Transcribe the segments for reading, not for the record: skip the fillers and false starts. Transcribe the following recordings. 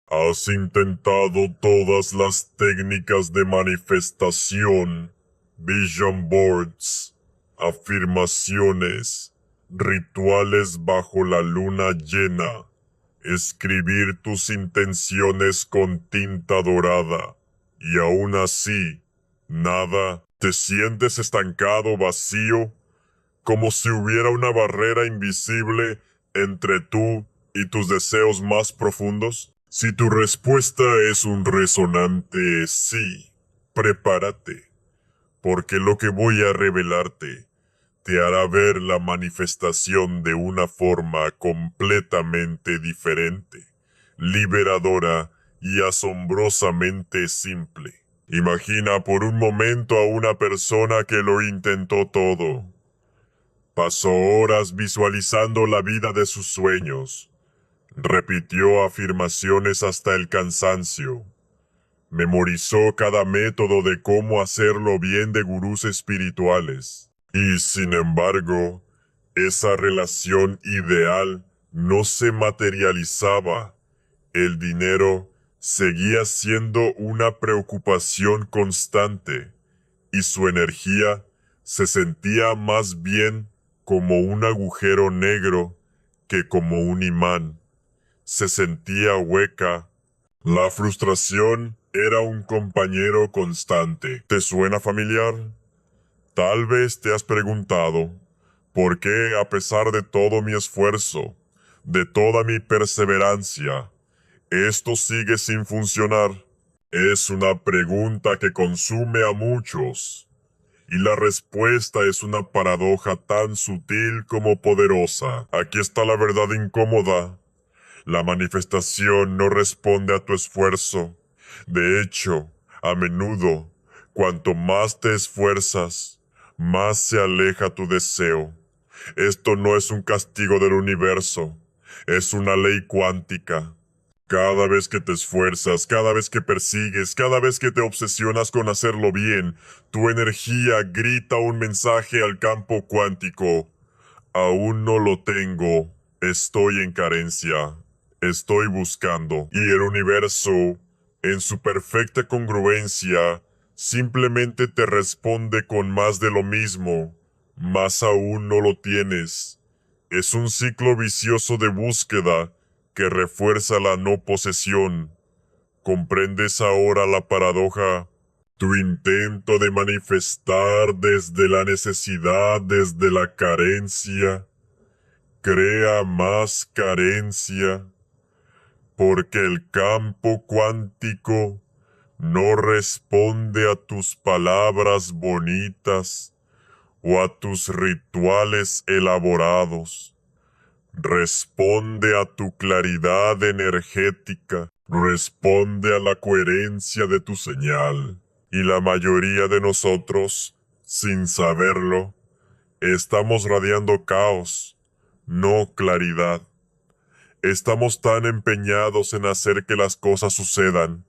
Has intentado todas las técnicas de manifestación, vision boards, afirmaciones, rituales bajo la luna llena, escribir tus intenciones con tinta dorada, y aún así, nada. ¿Te sientes estancado, vacío, como si hubiera una barrera invisible entre tú y tus deseos más profundos? Si tu respuesta es un resonante sí, prepárate, porque lo que voy a revelarte te hará ver la manifestación de una forma completamente diferente, liberadora y asombrosamente simple. Imagina por un momento a una persona que lo intentó todo. Pasó horas visualizando la vida de sus sueños. Repitió afirmaciones hasta el cansancio. Memorizó cada método de cómo hacerlo bien de gurús espirituales. Y sin embargo, esa relación ideal no se materializaba. El dinero seguía siendo una preocupación constante y su energía se sentía más bien como un agujero negro que como un imán. Se sentía hueca. La frustración era un compañero constante. ¿Te suena familiar? Tal vez te has preguntado, ¿por qué a pesar de todo mi esfuerzo, de toda mi perseverancia, esto sigue sin funcionar? Es una pregunta que consume a muchos, y la respuesta es una paradoja tan sutil como poderosa. Aquí está la verdad incómoda. La manifestación no responde a tu esfuerzo. De hecho, a menudo, cuanto más te esfuerzas, más se aleja tu deseo. Esto no es un castigo del universo, es una ley cuántica. Cada vez que te esfuerzas, cada vez que persigues, cada vez que te obsesionas con hacerlo bien, tu energía grita un mensaje al campo cuántico. Aún no lo tengo. Estoy en carencia. Estoy buscando. Y el universo, en su perfecta congruencia, simplemente te responde con más de lo mismo. Más aún no lo tienes. Es un ciclo vicioso de búsqueda que refuerza la no posesión. ¿Comprendes ahora la paradoja? Tu intento de manifestar desde la necesidad, desde la carencia, crea más carencia, porque el campo cuántico no responde a tus palabras bonitas o a tus rituales elaborados. Responde a tu claridad energética, responde a la coherencia de tu señal. Y la mayoría de nosotros, sin saberlo, estamos radiando caos, no claridad. Estamos tan empeñados en hacer que las cosas sucedan,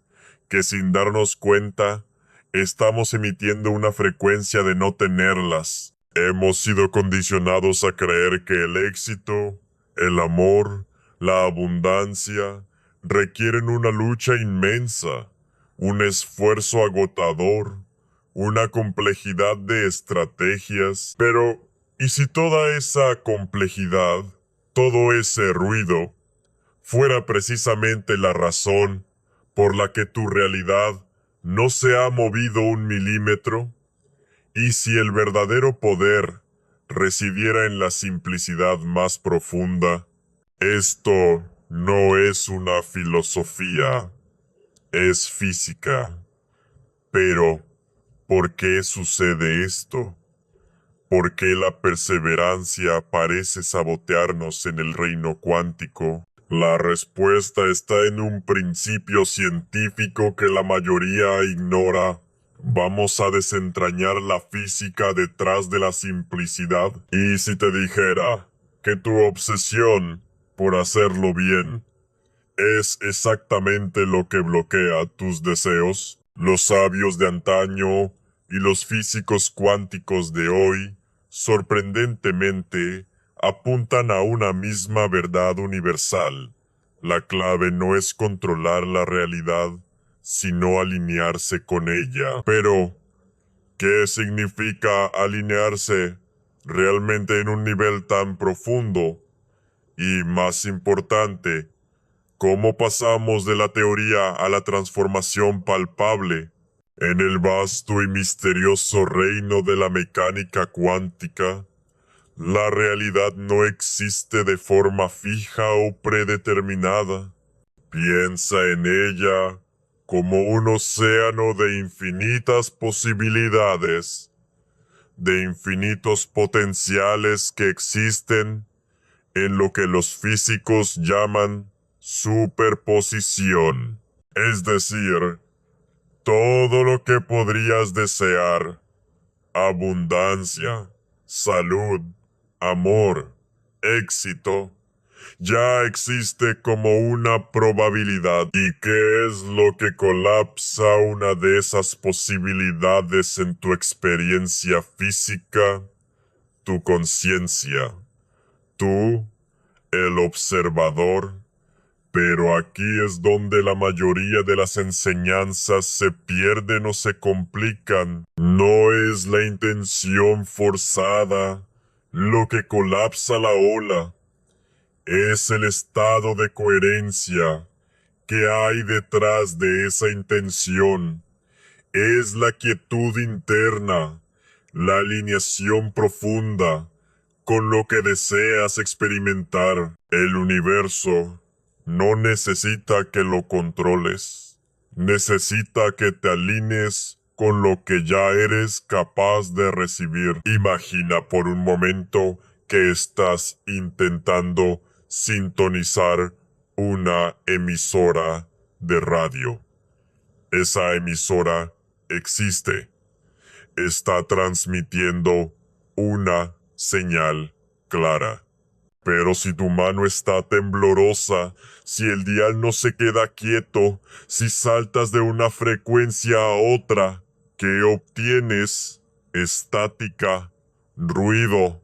que sin darnos cuenta, estamos emitiendo una frecuencia de no tenerlas. Hemos sido condicionados a creer que el éxito, el amor, la abundancia, requieren una lucha inmensa, un esfuerzo agotador, una complejidad de estrategias. Pero, ¿y si toda esa complejidad, todo ese ruido, fuera precisamente la razón por la que tu realidad no se ha movido un milímetro? ¿Y si el verdadero poder residiera en la simplicidad más profunda? Esto no es una filosofía, es física. Pero, ¿por qué sucede esto? ¿Por qué la perseverancia parece sabotearnos en el reino cuántico? La respuesta está en un principio científico que la mayoría ignora. Vamos a desentrañar la física detrás de la simplicidad. Y si te dijera que tu obsesión por hacerlo bien es exactamente lo que bloquea tus deseos, los sabios de antaño y los físicos cuánticos de hoy, sorprendentemente, apuntan a una misma verdad universal. La clave no es controlar la realidad, sino alinearse con ella. Pero, ¿qué significa alinearse realmente en un nivel tan profundo? Y más importante, ¿cómo pasamos de la teoría a la transformación palpable? En el vasto y misterioso reino de la mecánica cuántica, la realidad no existe de forma fija o predeterminada. Piensa en ella como un océano de infinitas posibilidades, de infinitos potenciales que existen en lo que los físicos llaman superposición. Es decir, todo lo que podrías desear: abundancia, salud, amor, éxito, ya existe como una probabilidad. ¿Y qué es lo que colapsa una de esas posibilidades en tu experiencia física? Tu conciencia. Tú, el observador. Pero aquí es donde la mayoría de las enseñanzas se pierden o se complican. No es la intención forzada lo que colapsa la ola. Es el estado de coherencia que hay detrás de esa intención. Es la quietud interna, la alineación profunda con lo que deseas experimentar. El universo no necesita que lo controles. Necesita que te alinees con lo que ya eres capaz de recibir. Imagina por un momento que estás intentando sintonizar una emisora de radio. Esa emisora existe. Está transmitiendo una señal clara. Pero si tu mano está temblorosa, si el dial no se queda quieto, si saltas de una frecuencia a otra, ¿qué obtienes? Estática, ruido,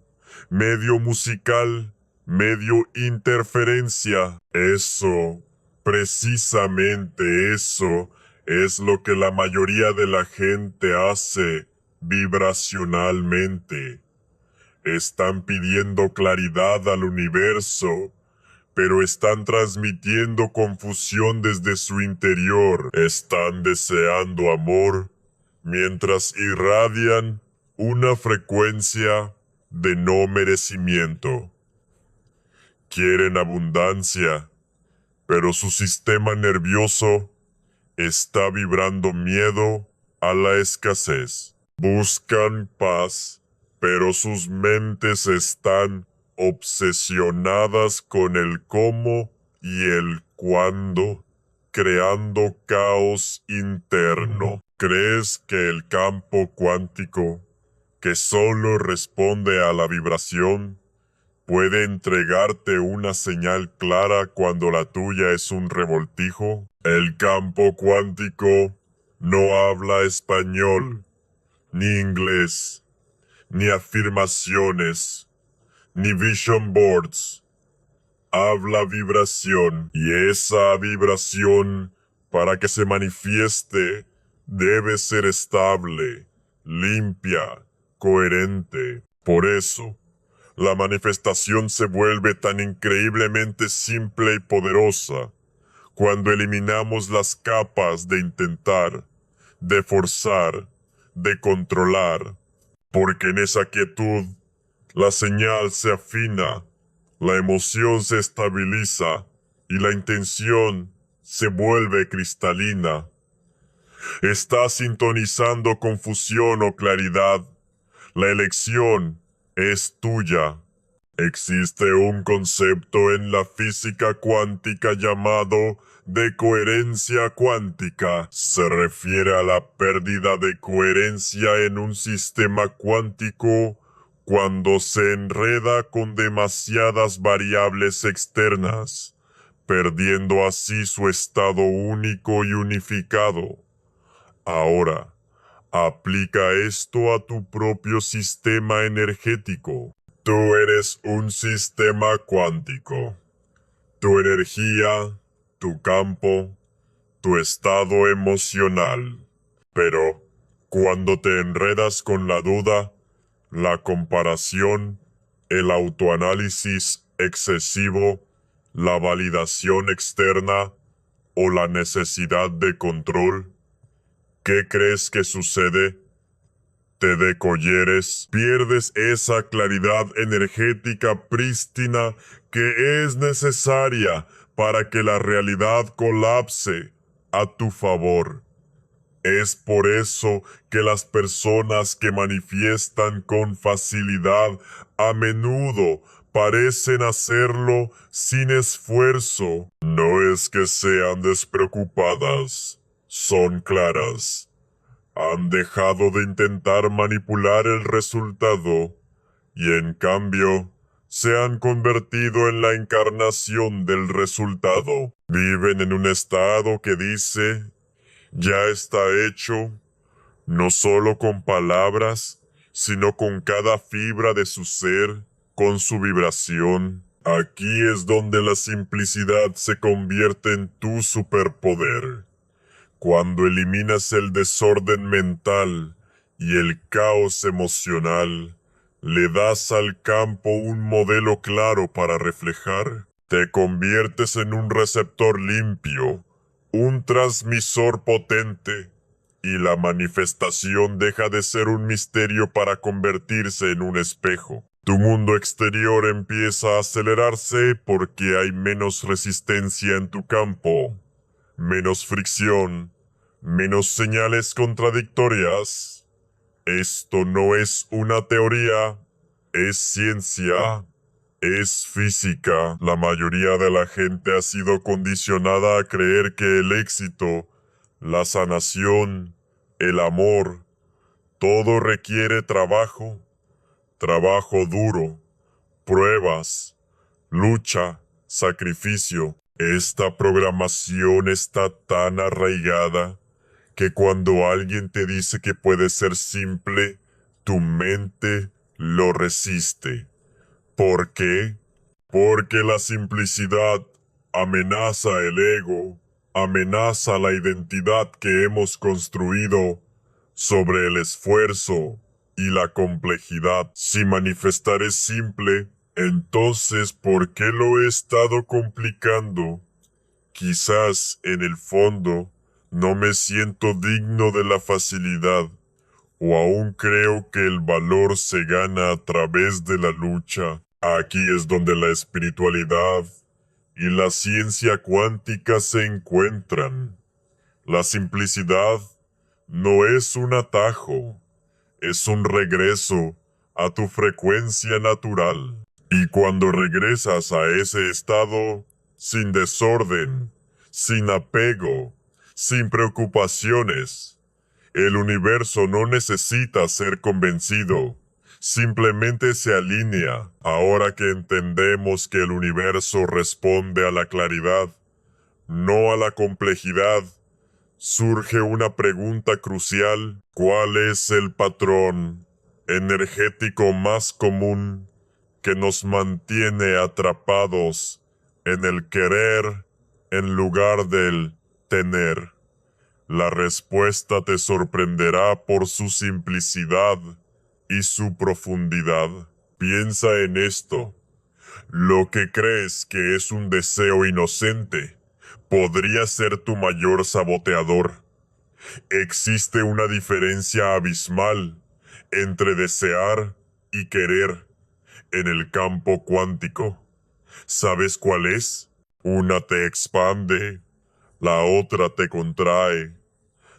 medio musical, medio interferencia. Eso, precisamente eso, es lo que la mayoría de la gente hace vibracionalmente. Están pidiendo claridad al universo, pero están transmitiendo confusión desde su interior. Están deseando amor, mientras irradian una frecuencia de no merecimiento. Quieren abundancia, pero su sistema nervioso está vibrando miedo a la escasez. Buscan paz, pero sus mentes están obsesionadas con el cómo y el cuándo, creando caos interno. ¿Crees que el campo cuántico, que solo responde a la vibración, puede entregarte una señal clara cuando la tuya es un revoltijo? El campo cuántico no habla español, ni inglés, ni afirmaciones, ni vision boards. Habla vibración, y esa vibración, para que se manifieste, debe ser estable, limpia, coherente. Por eso, la manifestación se vuelve tan increíblemente simple y poderosa cuando eliminamos las capas de intentar, de forzar, de controlar, porque en esa quietud la señal se afina, la emoción se estabiliza y la intención se vuelve cristalina. ¿Estás sintonizando confusión o claridad? La elección es tuya. Existe un concepto en la física cuántica llamado de coherencia cuántica. Se refiere a la pérdida de coherencia en un sistema cuántico cuando se enreda con demasiadas variables externas, perdiendo así su estado único y unificado. Ahora, aplica esto a tu propio sistema energético. Tú eres un sistema cuántico. tu energía, tu campo, tu estado emocional. Pero cuando te enredas con la duda, la comparación, el autoanálisis excesivo, la validación externa o la necesidad de control, ¿qué crees que sucede? Te decolleres, pierdes esa claridad energética prístina que es necesaria para que la realidad colapse a tu favor. Es por eso que las personas que manifiestan con facilidad a menudo parecen hacerlo sin esfuerzo. No es que sean despreocupadas, son claras. Han dejado de intentar manipular el resultado y en cambio se han convertido en la encarnación del resultado. Viven en un estado que dice, ya está hecho, no solo con palabras, sino con cada fibra de su ser, con su vibración. Aquí es donde la simplicidad se convierte en tu superpoder. Cuando eliminas el desorden mental y el caos emocional, le das al campo un modelo claro para reflejar. Te conviertes en un receptor limpio, un transmisor potente, y la manifestación deja de ser un misterio para convertirse en un espejo. Tu mundo exterior empieza a acelerarse porque hay menos resistencia en tu campo, menos fricción, menos señales contradictorias. Esto no es una teoría, es ciencia, es física. La mayoría de la gente ha sido condicionada a creer que el éxito, la sanación, el amor, todo requiere trabajo, trabajo duro, pruebas, lucha, sacrificio. Esta programación está tan arraigada que cuando alguien te dice que puede ser simple, tu mente lo resiste. ¿Por qué? Porque la simplicidad amenaza el ego, amenaza la identidad que hemos construido sobre el esfuerzo y la complejidad. Si manifestar es simple, entonces ¿por qué lo he estado complicando? Quizás en el fondo no me siento digno de la facilidad, o aún creo que el valor se gana a través de la lucha. Aquí es donde la espiritualidad y la ciencia cuántica se encuentran. La simplicidad no es un atajo, es un regreso a tu frecuencia natural. Y cuando regresas a ese estado, sin desorden, sin apego, sin preocupaciones, el universo no necesita ser convencido, simplemente se alinea. Ahora que entendemos que el universo responde a la claridad, no a la complejidad, surge una pregunta crucial: ¿cuál es el patrón energético más común que nos mantiene atrapados en el querer en lugar del tener? La respuesta te sorprenderá por su simplicidad y su profundidad. Piensa en esto. Lo que crees que es un deseo inocente podría ser tu mayor saboteador. Existe una diferencia abismal entre desear y querer en el campo cuántico. ¿Sabes cuál es? Una te expande, la otra te contrae.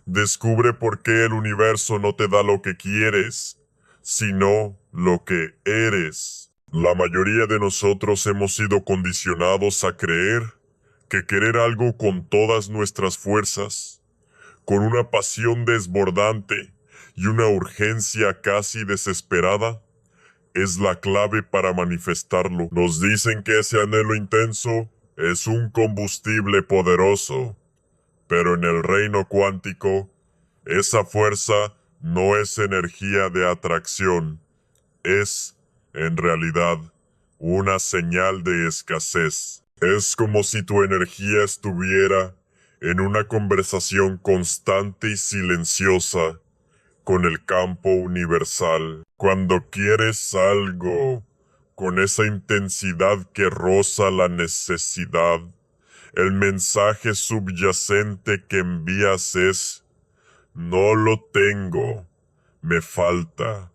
Descubre por qué el universo no te da lo que quieres, sino lo que eres. La mayoría de nosotros hemos sido condicionados a creer que querer algo con todas nuestras fuerzas, con una pasión desbordante y una urgencia casi desesperada, es la clave para manifestarlo. Nos dicen que ese anhelo intenso es un combustible poderoso, pero en el reino cuántico, esa fuerza no es energía de atracción, es, en realidad, una señal de escasez. Es como si tu energía estuviera en una conversación constante y silenciosa con el campo universal. Cuando quieres algo con esa intensidad que roza la necesidad, el mensaje subyacente que envías es: no lo tengo, me falta.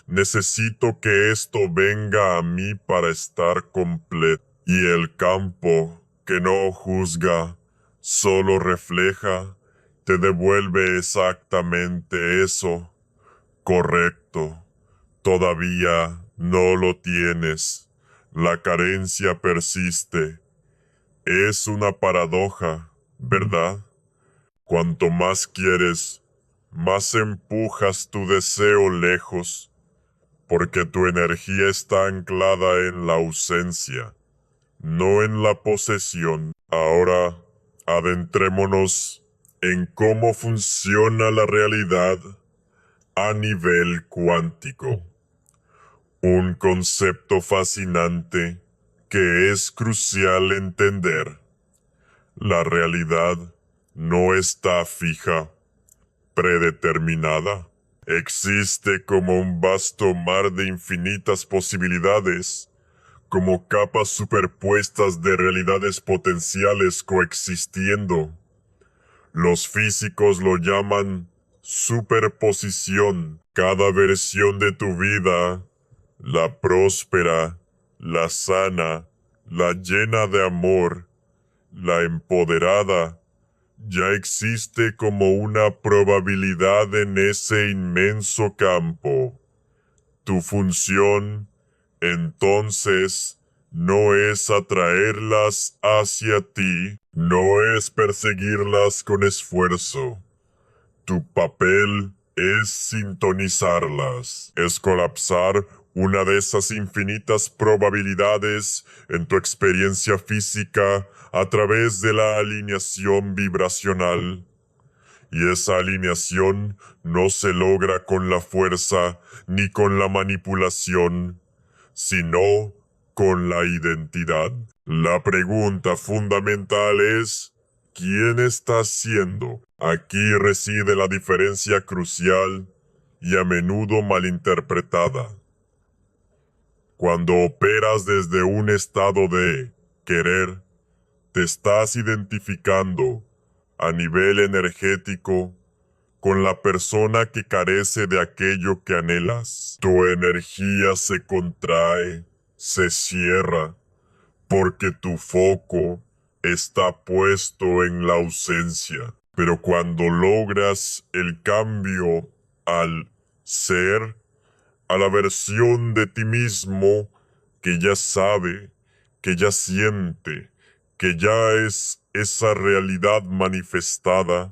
Necesito que esto venga a mí para estar completo. Y el campo, que no juzga, solo refleja, te devuelve exactamente eso. Correcto. Todavía no lo tienes. La carencia persiste. Es una paradoja, ¿verdad? Cuanto más quieres, más empujas tu deseo lejos, porque tu energía está anclada en la ausencia, no en la posesión. Ahora, adentrémonos en cómo funciona la realidad a nivel cuántico. Un concepto fascinante que es crucial entender. La realidad no está fija, predeterminada. Existe como un vasto mar de infinitas posibilidades, como capas superpuestas de realidades potenciales coexistiendo. Los físicos lo llaman superposición. Cada versión de tu vida, la próspera, la sana, la llena de amor, la empoderada, ya existe como una probabilidad en ese inmenso campo. Tu función, entonces, no es atraerlas hacia ti, no es perseguirlas con esfuerzo. Tu papel es sintonizarlas, es colapsar una de esas infinitas probabilidades en tu experiencia física a través de la alineación vibracional. Y esa alineación no se logra con la fuerza ni con la manipulación, sino con la identidad. La pregunta fundamental es: ¿quién estás siendo? Aquí reside la diferencia crucial y a menudo malinterpretada. Cuando operas desde un estado de querer, te estás identificando a nivel energético con la persona que carece de aquello que anhelas. Tu energía se contrae, se cierra, porque tu foco está puesto en la ausencia. Pero cuando logras el cambio al ser, a la versión de ti mismo que ya sabe, que ya siente, que ya es esa realidad manifestada,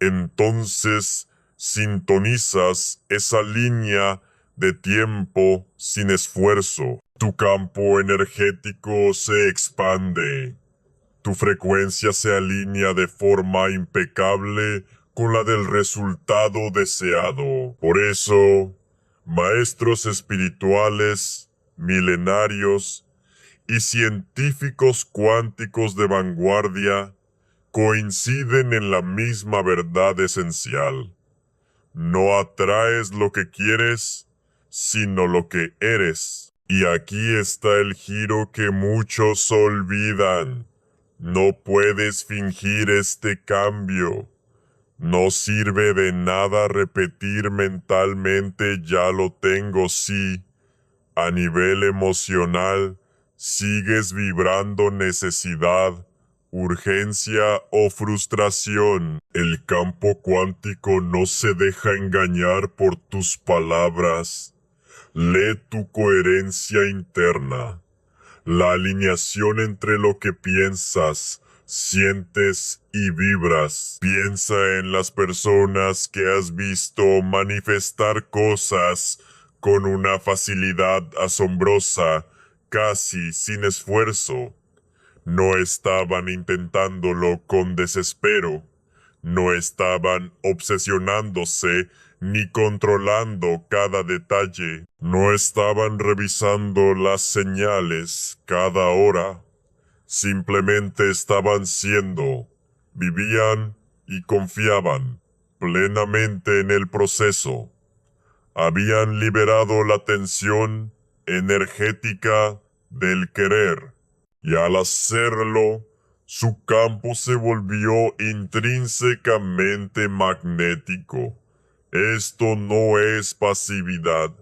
entonces sintonizas esa línea de tiempo sin esfuerzo. Tu campo energético se expande. Tu frecuencia se alinea de forma impecable con la del resultado deseado. Por eso, maestros espirituales, milenarios y científicos cuánticos de vanguardia coinciden en la misma verdad esencial. No atraes lo que quieres, sino lo que eres. Y aquí está el giro que muchos olvidan. No puedes fingir este cambio. No sirve de nada repetir mentalmente "ya lo tengo", si a nivel emocional sigues vibrando necesidad, urgencia o frustración. El campo cuántico no se deja engañar por tus palabras. Lee tu coherencia interna, la alineación entre lo que piensas, sientes y vibras. Piensa en las personas que has visto manifestar cosas con una facilidad asombrosa, casi sin esfuerzo. No estaban intentándolo con desespero, no estaban obsesionándose ni controlando cada detalle, no estaban revisando las señales cada hora. simplemente estaban siendo, vivían y confiaban plenamente en el proceso. Habían liberado la tensión energética del querer, y al hacerlo, su campo se volvió intrínsecamente magnético. Esto no es pasividad,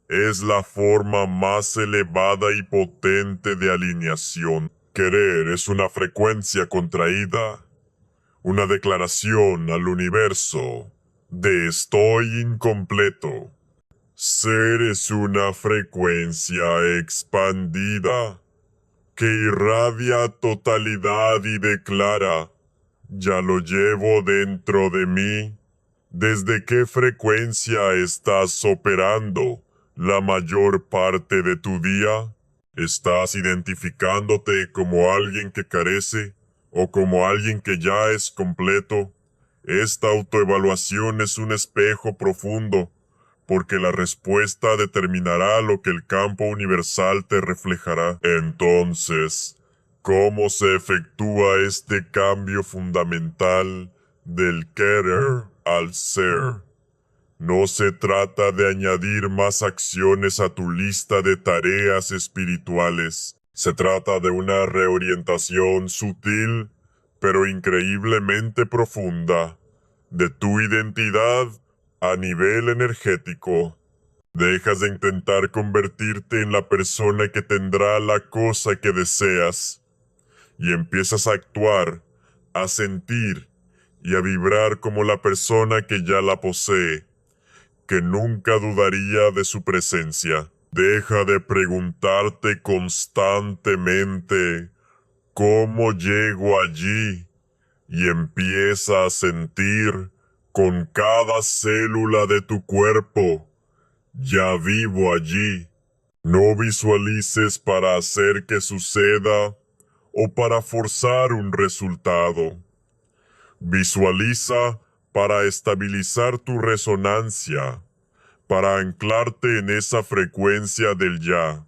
es la forma más elevada y potente de alineación. Querer es una frecuencia contraída, una declaración al universo de estoy incompleto. Ser es una frecuencia expandida que irradia totalidad y declara, ya lo llevo dentro de mí. ¿Desde qué frecuencia estás operando la mayor parte de tu día? ¿Estás identificándote como alguien que carece o como alguien que ya es completo? Esta autoevaluación es un espejo profundo, porque la respuesta determinará lo que el campo universal te reflejará. Entonces, ¿cómo se efectúa este cambio fundamental del querer al ser? No se trata de añadir más acciones a tu lista de tareas espirituales. Se trata de una reorientación sutil, pero increíblemente profunda, de tu identidad a nivel energético. Dejas de intentar convertirte en la persona que tendrá la cosa que deseas y empiezas a actuar, a sentir y a vibrar como la persona que ya la posee, que nunca dudaría de su presencia. Deja de preguntarte constantemente ¿cómo llego allí? Y empieza a sentir con cada célula de tu cuerpo, ya vivo allí. No visualices para hacer que suceda o para forzar un resultado. Visualiza para estabilizar tu resonancia, para anclarte en esa frecuencia del ya.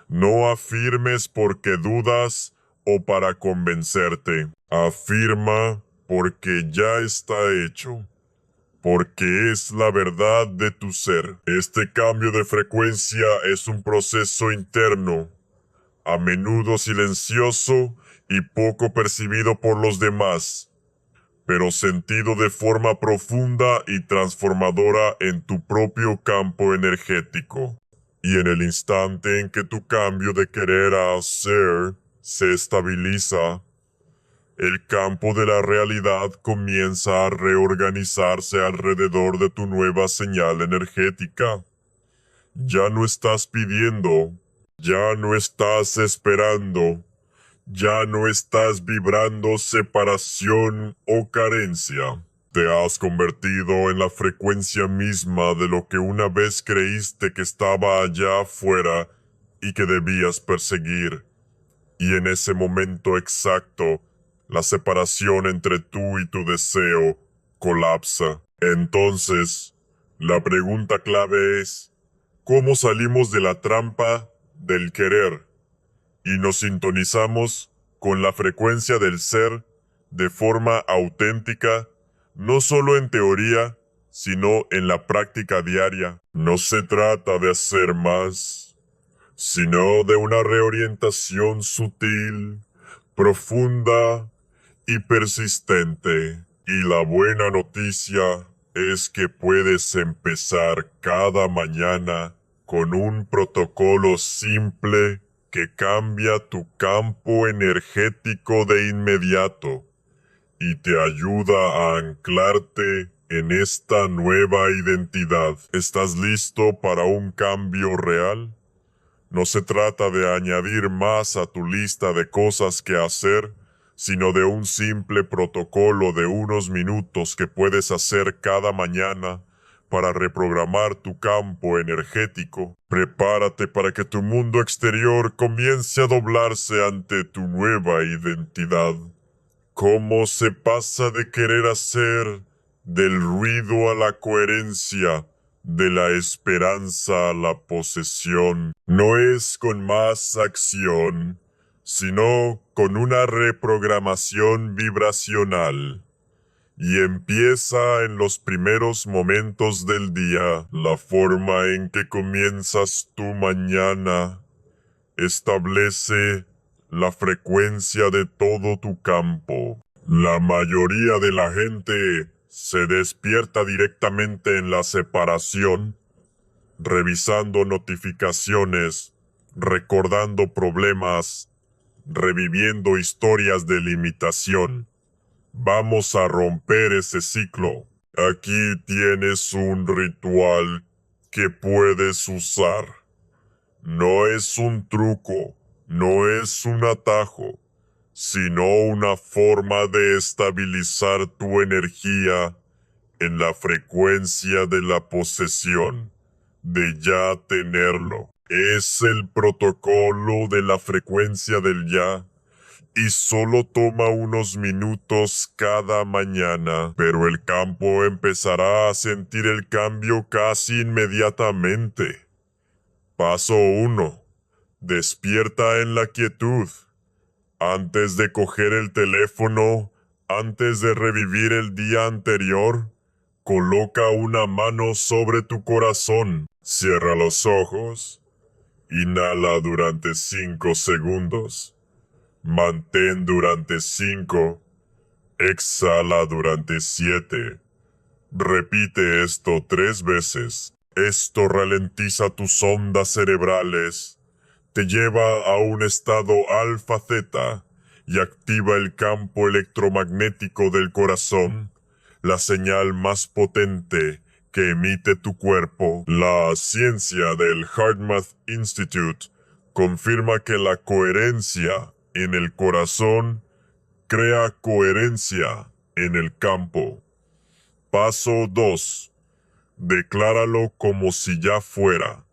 No afirmes porque dudas o para convencerte. Afirma porque ya está hecho, porque es la verdad de tu ser. Este cambio de frecuencia es un proceso interno, a menudo silencioso y poco percibido por los demás, pero sentido de forma profunda y transformadora en tu propio campo energético. Y en el instante en que tu cambio de querer a ser se estabiliza, el campo de la realidad comienza a reorganizarse alrededor de tu nueva señal energética. Ya no estás pidiendo, ya no estás esperando, ya no estás vibrando separación o carencia. Te has convertido en la frecuencia misma de lo que una vez creíste que estaba allá afuera y que debías perseguir. Y en ese momento exacto, la separación entre tú y tu deseo colapsa. Entonces, la pregunta clave es, ¿cómo salimos de la trampa del querer y nos sintonizamos con la frecuencia del ser de forma auténtica, no solo en teoría, sino en la práctica diaria? No se trata de hacer más, sino de una reorientación sutil, profunda y persistente. Y la buena noticia es que puedes empezar cada mañana con un protocolo simple que cambia tu campo energético de inmediato y te ayuda a anclarte en esta nueva identidad. ¿Estás listo para un cambio real? No se trata de añadir más a tu lista de cosas que hacer, sino de un simple protocolo de unos minutos que puedes hacer cada mañana para reprogramar tu campo energético. Prepárate para que tu mundo exterior comience a doblarse ante tu nueva identidad. ¿Cómo se pasa de querer hacer del ruido a la coherencia, de la esperanza a la posesión? No es con más acción, sino con una reprogramación vibracional. Y empieza en los primeros momentos del día. La forma en que comienzas tu mañana establece la frecuencia de todo tu campo. La mayoría de la gente se despierta directamente en la separación, revisando notificaciones, recordando problemas, reviviendo historias de limitación. Vamos a romper ese ciclo. Aquí tienes un ritual que puedes usar. No es un truco, no es un atajo, sino una forma de estabilizar tu energía en la frecuencia de la posesión, de ya tenerlo. Es el protocolo de la frecuencia del ya, y solo toma unos minutos cada mañana, pero el campo empezará a sentir el cambio casi inmediatamente. Paso 1. Despierta en la quietud. Antes de coger el teléfono, antes de revivir el día anterior, coloca una mano sobre tu corazón. Cierra los ojos. Inhala durante 5 segundos. Mantén durante 5. Exhala durante 7. Repite esto 3 veces. Esto ralentiza tus ondas cerebrales, te lleva a un estado alfa-zeta y activa el campo electromagnético del corazón, la señal más potente que emite tu cuerpo. La ciencia del HeartMath Institute confirma que la coherencia en el corazón crea coherencia en el campo. Paso 2. Decláralo como si ya fuera,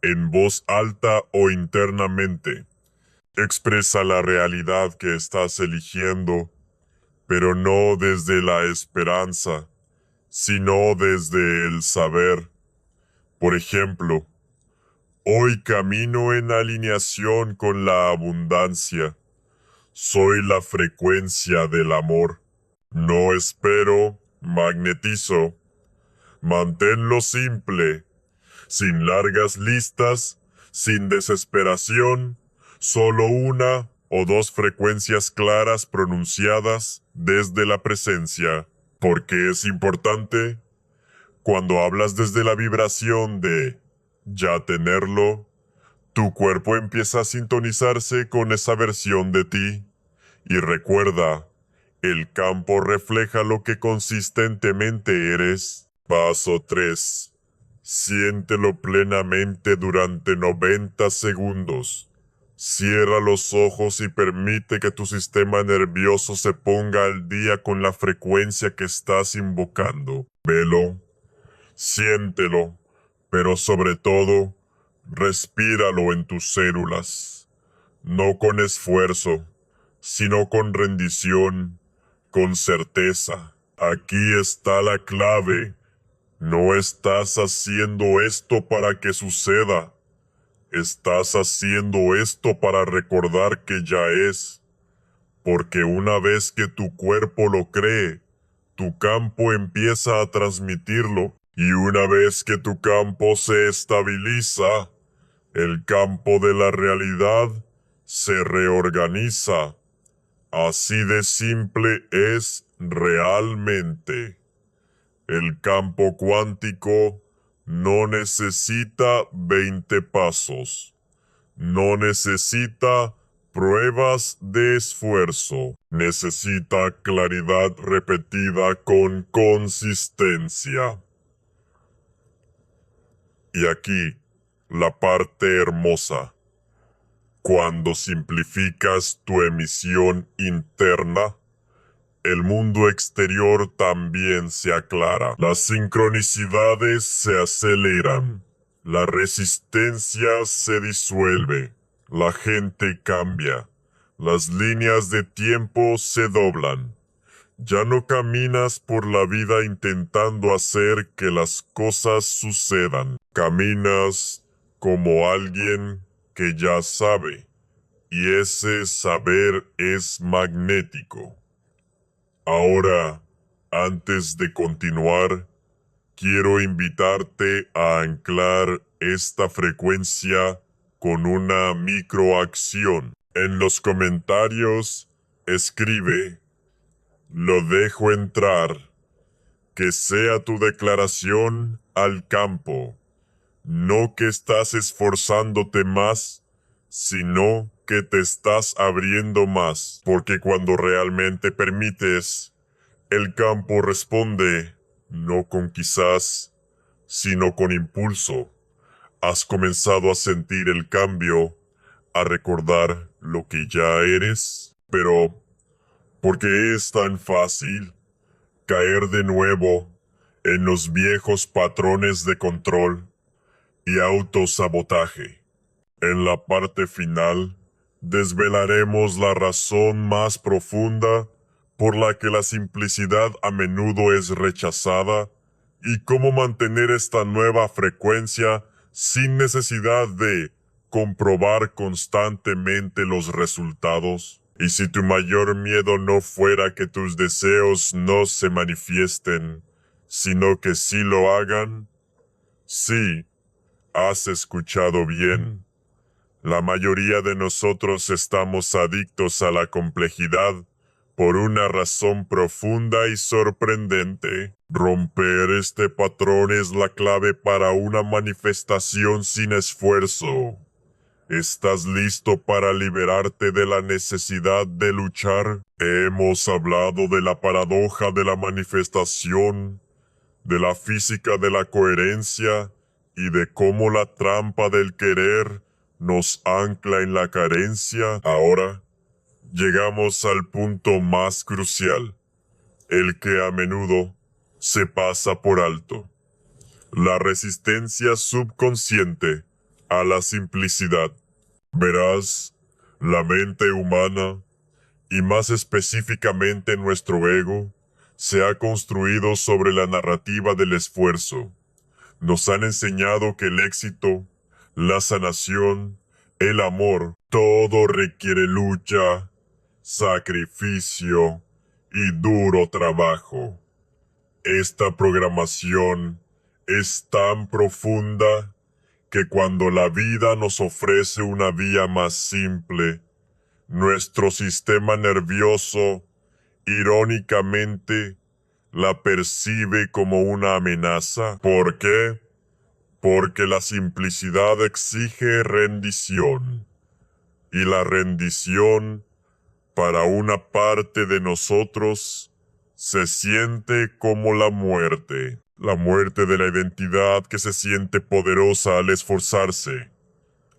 en voz alta o internamente. Expresa la realidad que estás eligiendo, pero no desde la esperanza, sino desde el saber. Por ejemplo, hoy camino en alineación con la abundancia. Soy la frecuencia del amor. No espero, magnetizo. Manténlo simple, sin largas listas, sin desesperación, solo una o 2 frecuencias claras pronunciadas desde la presencia. ¿Por qué es importante? Cuando hablas desde la vibración de ya tenerlo, tu cuerpo empieza a sintonizarse con esa versión de ti. Y recuerda, el campo refleja lo que consistentemente eres. Paso 3. Siéntelo plenamente durante 90 segundos. Cierra los ojos y permite que tu sistema nervioso se ponga al día con la frecuencia que estás invocando. Velo, siéntelo, pero sobre todo, respíralo en tus células. No con esfuerzo, sino con rendición, con certeza. Aquí está la clave. No estás haciendo esto para que suceda. Estás haciendo esto para recordar que ya es. Porque una vez que tu cuerpo lo cree, tu campo empieza a transmitirlo. Y una vez que tu campo se estabiliza, el campo de la realidad se reorganiza. Así de simple es realmente. El campo cuántico no necesita 20 pasos. No necesita pruebas de esfuerzo. Necesita claridad repetida con consistencia. Y aquí, la parte hermosa. Cuando simplificas tu emisión interna, el mundo exterior también se aclara. Las sincronicidades se aceleran. La resistencia se disuelve. La gente cambia. Las líneas de tiempo se doblan. Ya no caminas por la vida intentando hacer que las cosas sucedan. Caminas como alguien que ya sabe y ese saber es magnético. Ahora, antes de continuar, quiero invitarte a anclar esta frecuencia con una microacción. En los comentarios, escribe, lo dejo entrar, que sea tu declaración al campo, no que estás esforzándote más, sino que te estás abriendo más, porque cuando realmente permites, el campo responde, no con quizás, sino con impulso. Has comenzado a sentir el cambio, a recordar lo que ya eres, pero ¿por qué es tan fácil caer de nuevo en los viejos patrones de control y autosabotaje? En la parte final, desvelaremos la razón más profunda por la que la simplicidad a menudo es rechazada y cómo mantener esta nueva frecuencia sin necesidad de comprobar constantemente los resultados. Y si tu mayor miedo no fuera que tus deseos no se manifiesten, sino que sí lo hagan, sí, has escuchado bien. La mayoría de nosotros estamos adictos a la complejidad por una razón profunda y sorprendente. Romper este patrón es la clave para una manifestación sin esfuerzo. ¿Estás listo para liberarte de la necesidad de luchar? Hemos hablado de la paradoja de la manifestación, de la física de la coherencia y de cómo la trampa del querer nos ancla en la carencia. Ahora llegamos al punto más crucial, el que a menudo se pasa por alto: la resistencia subconsciente a la simplicidad. Verás, la mente humana, y más específicamente nuestro ego, se ha construido sobre la narrativa del esfuerzo. Nos han enseñado que el éxito, la sanación, el amor, todo requiere lucha, sacrificio y duro trabajo. Esta programación es tan profunda que cuando la vida nos ofrece una vía más simple, nuestro sistema nervioso, irónicamente, la percibe como una amenaza. ¿Por qué? Porque la simplicidad exige rendición, y la rendición, para una parte de nosotros, se siente como la muerte de la identidad que se siente poderosa al esforzarse,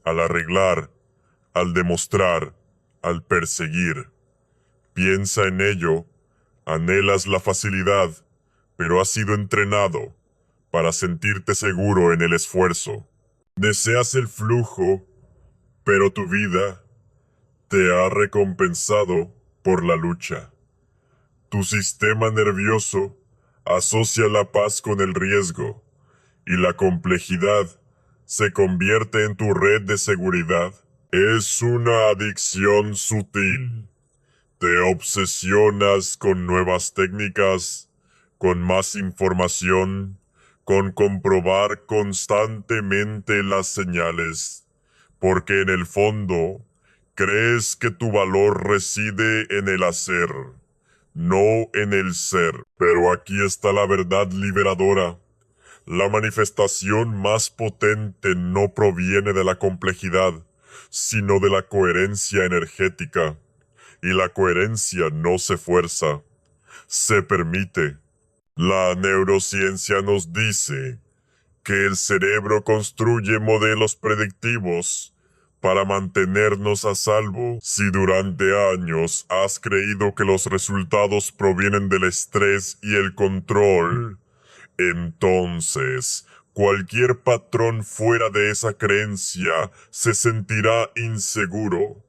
al arreglar, al demostrar, al perseguir. Piensa en ello, anhelas la facilidad, pero has sido entrenado para sentirte seguro en el esfuerzo. Deseas el flujo, pero tu vida te ha recompensado por la lucha. Tu sistema nervioso asocia la paz con el riesgo, y la complejidad se convierte en tu red de seguridad. Es una adicción sutil. Te obsesionas con nuevas técnicas, con más información, con comprobar constantemente las señales, porque en el fondo crees que tu valor reside en el hacer, no en el ser. Pero aquí está la verdad liberadora. La manifestación más potente no proviene de la complejidad, sino de la coherencia energética. Y la coherencia no se fuerza, se permite. La neurociencia nos dice que el cerebro construye modelos predictivos para mantenernos a salvo. Si durante años has creído que los resultados provienen del estrés y el control, entonces cualquier patrón fuera de esa creencia se sentirá inseguro.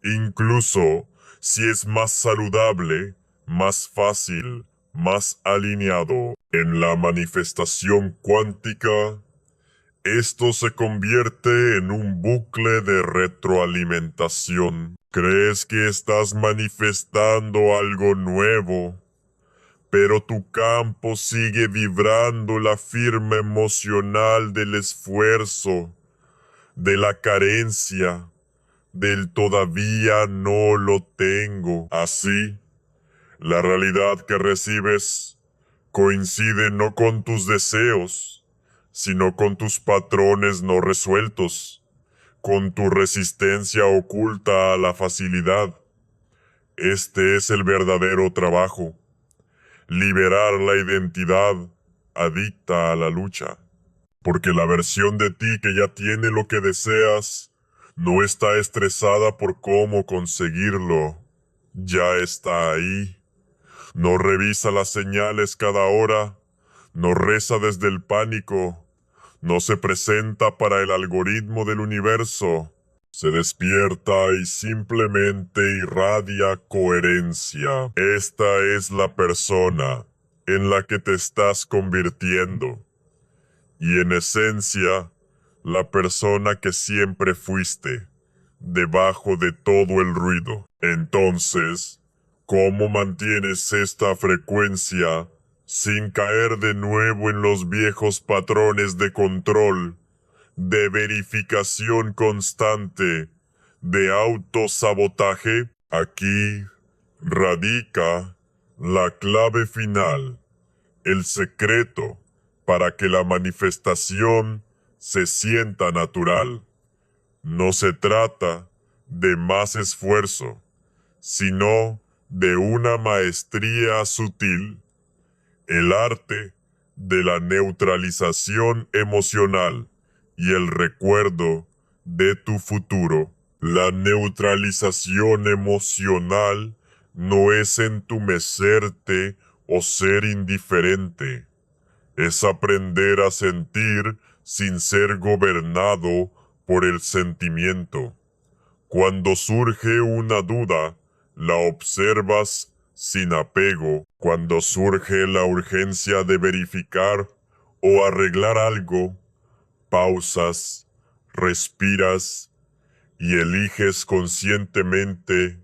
Incluso si es más saludable, más fácil, más alineado. En la manifestación cuántica, Esto se convierte en un bucle de retroalimentación. Crees que estás manifestando algo nuevo, pero tu campo sigue vibrando la firma emocional del esfuerzo, de la carencia, del todavía no lo tengo. Así, la realidad que recibes coincide no con tus deseos, sino con tus patrones no resueltos, con tu resistencia oculta a la facilidad. Este es el verdadero trabajo: liberar la identidad adicta a la lucha. Porque la versión de ti que ya tiene lo que deseas no está estresada por cómo conseguirlo. Ya está ahí. No revisa las señales cada hora. No reza desde el pánico. No se presenta para el algoritmo del universo. Se despierta y simplemente irradia coherencia. Esta es la persona en la que te estás convirtiendo. Y en esencia, la persona que siempre fuiste, debajo de todo el ruido. Entonces, ¿cómo mantienes esta frecuencia sin caer de nuevo en los viejos patrones de control, de verificación constante, de autosabotaje? Aquí radica la clave final, el secreto para que la manifestación se sienta natural. No se trata de más esfuerzo, sino de una maestría sutil, el arte de la neutralización emocional y el recuerdo de tu futuro. La neutralización emocional no es entumecerte o ser indiferente. Es aprender a sentir sin ser gobernado por el sentimiento. Cuando surge una duda, la observas sin apego. Cuando surge la urgencia de verificar o arreglar algo, pausas, respiras y eliges conscientemente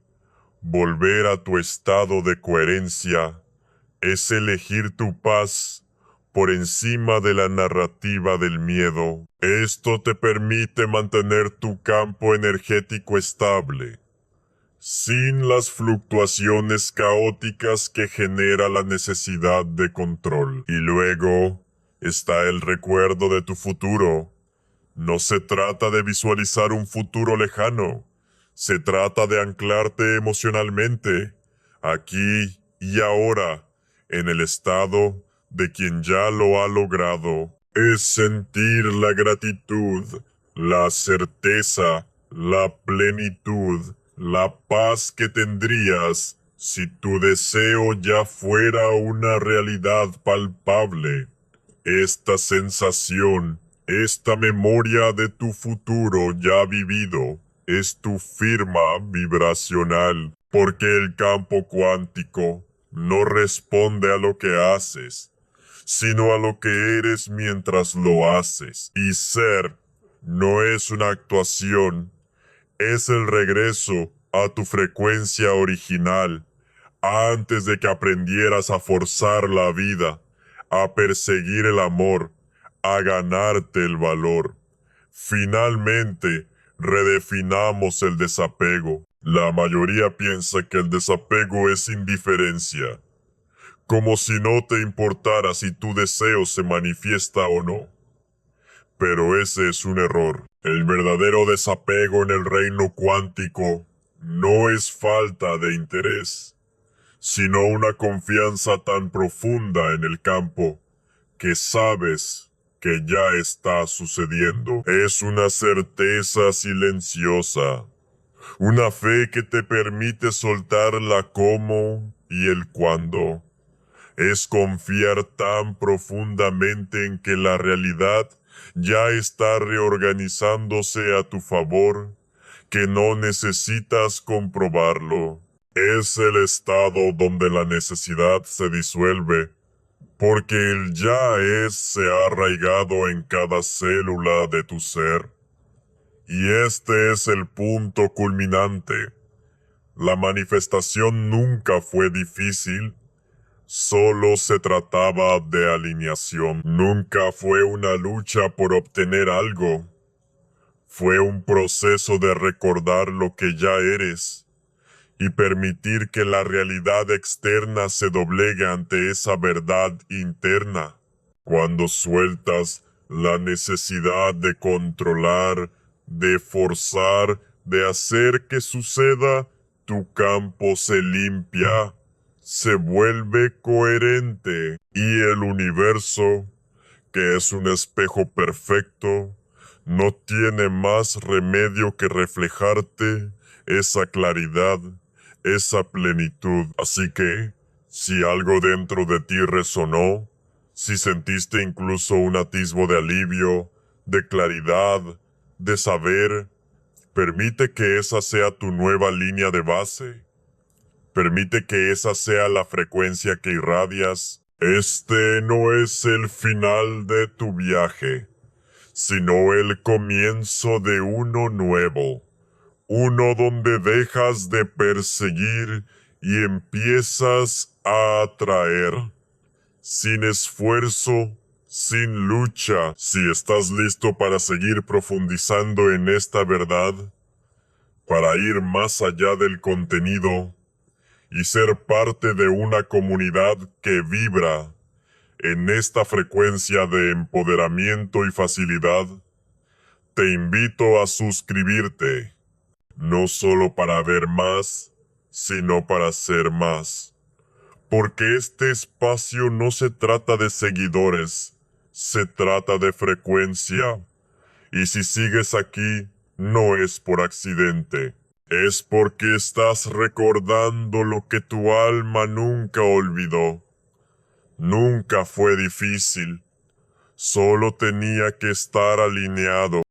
volver a tu estado de coherencia. Es elegir tu paz por encima de la narrativa del miedo. Esto te permite mantener tu campo energético estable, sin las fluctuaciones caóticas que genera la necesidad de control. Y luego está el recuerdo de tu futuro. No se trata de visualizar un futuro lejano. Se trata de anclarte emocionalmente, aquí y ahora, en el estado de quien ya lo ha logrado. Es sentir la gratitud, la certeza, la plenitud, la paz que tendrías si tu deseo ya fuera una realidad palpable. Esta sensación, esta memoria de tu futuro ya vivido, es tu firma vibracional, porque el campo cuántico no responde a lo que haces, sino a lo que eres mientras lo haces. Y ser no es una actuación, es el regreso a tu frecuencia original, antes de que aprendieras a forzar la vida, a perseguir el amor, a ganarte el valor. Finalmente, redefinamos el desapego. La mayoría piensa que el desapego es indiferencia, como si no te importara si tu deseo se manifiesta o no. Pero ese es un error. El verdadero desapego en el reino cuántico no es falta de interés, sino una confianza tan profunda en el campo que sabes que ya está sucediendo. Es una certeza silenciosa, una fe que te permite soltar la cómo y el cuándo. Es confiar tan profundamente en que la realidad ya está reorganizándose a tu favor, que no necesitas comprobarlo. Es el estado donde la necesidad se disuelve, porque el ya es se ha arraigado en cada célula de tu ser. Y este es el punto culminante. La manifestación nunca fue difícil, solo se trataba de alineación. Nunca fue una lucha por obtener algo. Fue un proceso de recordar lo que ya eres y permitir que la realidad externa se doblegue ante esa verdad interna. Cuando sueltas la necesidad de controlar, de forzar, de hacer que suceda, tu campo se limpia, se vuelve coherente y el universo, que es un espejo perfecto, no tiene más remedio que reflejarte esa claridad, esa plenitud. Así que, si algo dentro de ti resonó, si sentiste incluso un atisbo de alivio, de claridad, de saber, permite que esa sea tu nueva línea de base. Permite que esa sea la frecuencia que irradias. Este no es el final de tu viaje, sino el comienzo de uno nuevo. Uno donde dejas de perseguir y empiezas a atraer. Sin esfuerzo, sin lucha. Si estás listo para seguir profundizando en esta verdad, para ir más allá del contenido y ser parte de una comunidad que vibra en esta frecuencia de empoderamiento y facilidad, te invito a suscribirte, no solo para ver más, sino para ser más. Porque este espacio no se trata de seguidores, se trata de frecuencia. Y si sigues aquí, no es por accidente. Es porque estás recordando lo que tu alma nunca olvidó. Nunca fue difícil. Solo tenía que estar alineado.